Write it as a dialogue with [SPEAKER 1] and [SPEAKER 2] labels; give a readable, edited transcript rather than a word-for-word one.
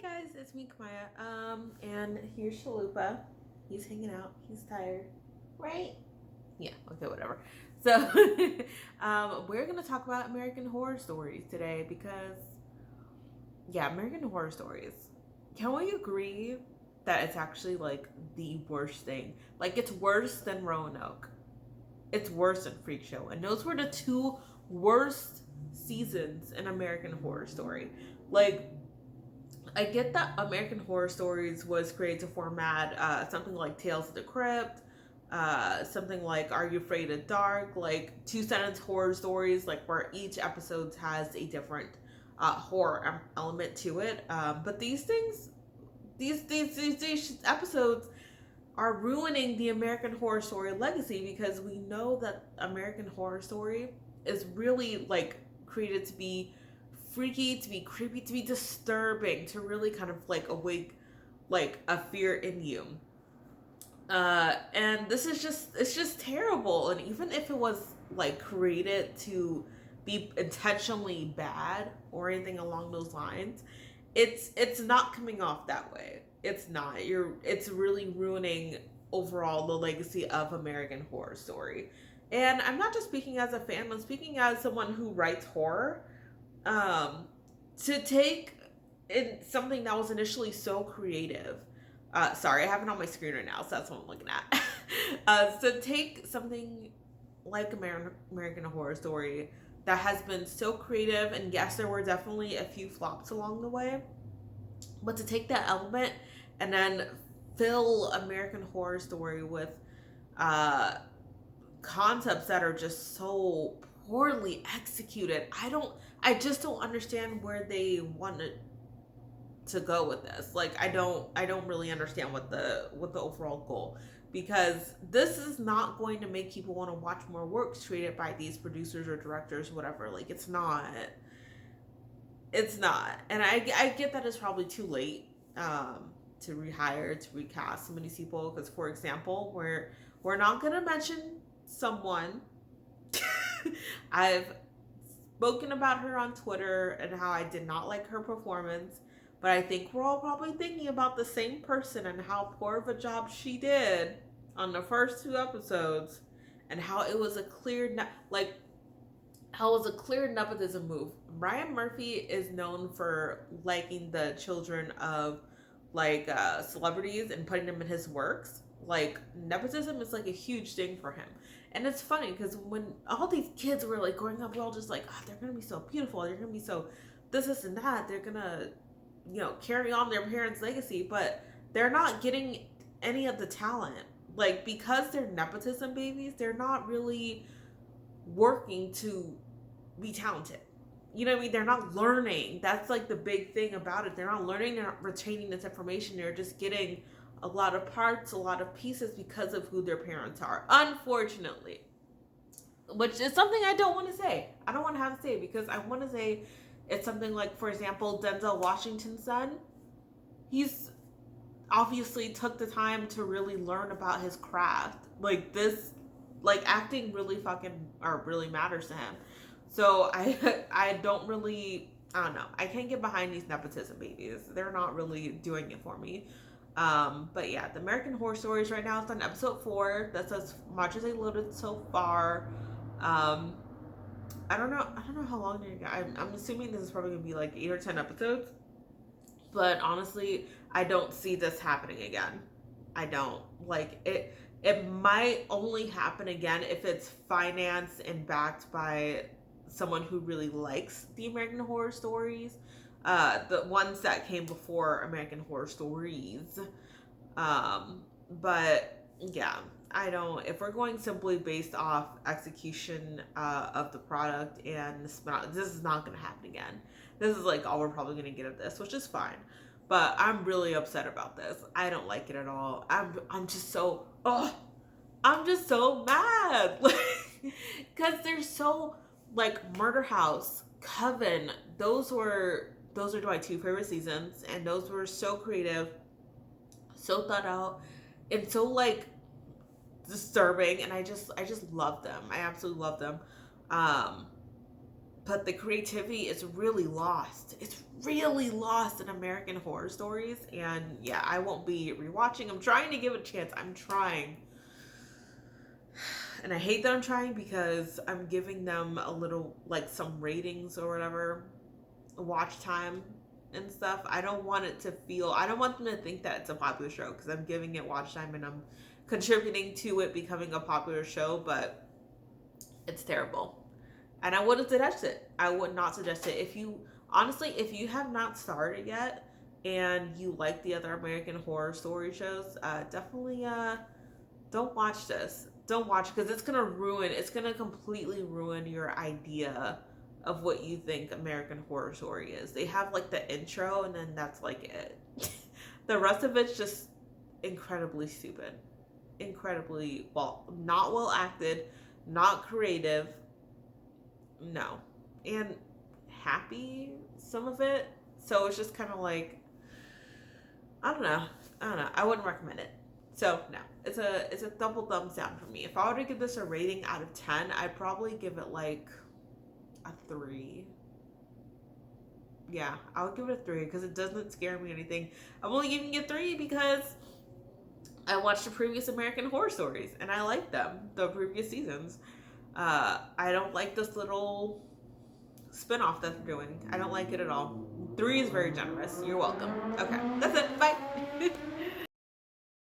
[SPEAKER 1] Guys, it's me, Kamaya. And here's Shalupa. He's hanging out. He's tired, right? Yeah. Okay. Whatever. So, we're gonna talk about American Horror Stories today because, yeah, American Horror Stories. Can we agree that it's actually like the worst thing? Like it's worse than Roanoke. It's worse than Freak Show, and those were the two worst seasons in American Horror Story. Like I get that American Horror Stories was created to format something like Tales of the Crypt, something like Are You Afraid of Dark, like two sentence horror stories, like where each episode has a different horror element to it. But these things, these episodes are ruining the American Horror Story legacy because we know that American Horror Story is really like created to be freaky, to be creepy, to be disturbing, to really kind of like awake like a fear in you. And this is it's just terrible. And even if it was like created to be intentionally bad or anything along those lines, it's not coming off that way. It's not. It's really ruining overall the legacy of American Horror Story. And I'm not just speaking as a fan, I'm speaking as someone who writes horror. Um, to take in something that was initially so creative. Sorry, I have it on my screen right now, so that's what I'm looking at. So take something like American Horror Story that has been so creative, and yes, there were definitely a few flops along the way, but to take that element and then fill American Horror Story with uh, concepts that are just so poorly executed. I just don't understand where they wanted to go with this. Like I don't really understand what the overall goal, because this is not going to make people want to watch more works created by these producers or directors or whatever. Like it's not. And I get that it's probably too late to rehire, to recast some of these people, because for example, we're not going to mention someone. I've spoken about her on Twitter and how I did not like her performance, but I think we're all probably thinking about the same person and how poor of a job she did on the first two episodes, and how it was a clear like how it was a clear nepotism move. Ryan Murphy is known for liking the children of like celebrities and putting them in his works. Like nepotism is like a huge thing for him. And it's funny because when all these kids were like growing up, we're all just like, oh, they're gonna be so beautiful, they're gonna be so this and that, they're gonna, carry on their parents' legacy, but they're not getting any of the talent. Like because they're nepotism babies, they're not really working to be talented. You know what I mean? They're not learning. That's like the big thing about it. They're not learning, they're not retaining this information. They're just getting a lot of parts, a lot of pieces because of who their parents are. Unfortunately. Which is something I don't want to say. I don't want to have to say it because I want to say it's something like, for example, Denzel Washington's son. He's obviously took the time to really learn about his craft. Like this, like acting really fucking or really matters to him. So I don't really, I don't know. I can't get behind these nepotism babies. They're not really doing it for me. But yeah, the American Horror Stories right now is on episode 4. That's as much as I loaded so far. Um, I don't know how long they're. I'm assuming this is probably gonna be like 8 or 10 episodes. But honestly, I don't see this happening again. I don't like it. It might only happen again if it's financed and backed by someone who really likes the American Horror Stories, the ones that came before American Horror Stories. But yeah, I don't. If we're going simply based off execution of the product, and this is not going to happen again. This is like all we're probably going to get of this, which is fine. But I'm really upset about this. I don't like it at all. I'm just so I'm just so mad, because they're so like Murder House, Coven. Those are my two favorite seasons, and those were so creative, so thought out, and so like disturbing. And I just love them. I absolutely love them. Um, but the creativity is really lost. It's really lost in American Horror Stories. And yeah, I won't be rewatching. I'm trying to give it a chance. I'm trying. And I hate that I'm trying because I'm giving them a little, like, some ratings or whatever, watch time and stuff. I don't want them to think that it's a popular show because I'm giving it watch time and I'm contributing to it becoming a popular show, but it's terrible. And I wouldn't suggest it. I would not suggest it. If you have not started yet and you like the other American Horror Story shows, definitely don't watch this. Don't watch it because it's gonna completely ruin your idea of what you think American Horror Story is. They have like the intro and then that's like it. The rest of it's just incredibly stupid. Incredibly not well acted, not creative. No. And happy, some of it. So it's just kind of like, I don't know. I wouldn't recommend it. So no, it's a double thumbs down for me. If I were to give this a rating out of 10, I'd probably give it like a 3. Yeah, I would give it a 3 because it doesn't scare me or anything. I'm only giving it 3 because I watched the previous American Horror Stories and I like them, the previous seasons. I don't like this little spinoff that they're doing. I don't like it at all. 3 is very generous. You're welcome. Okay, that's it. Bye.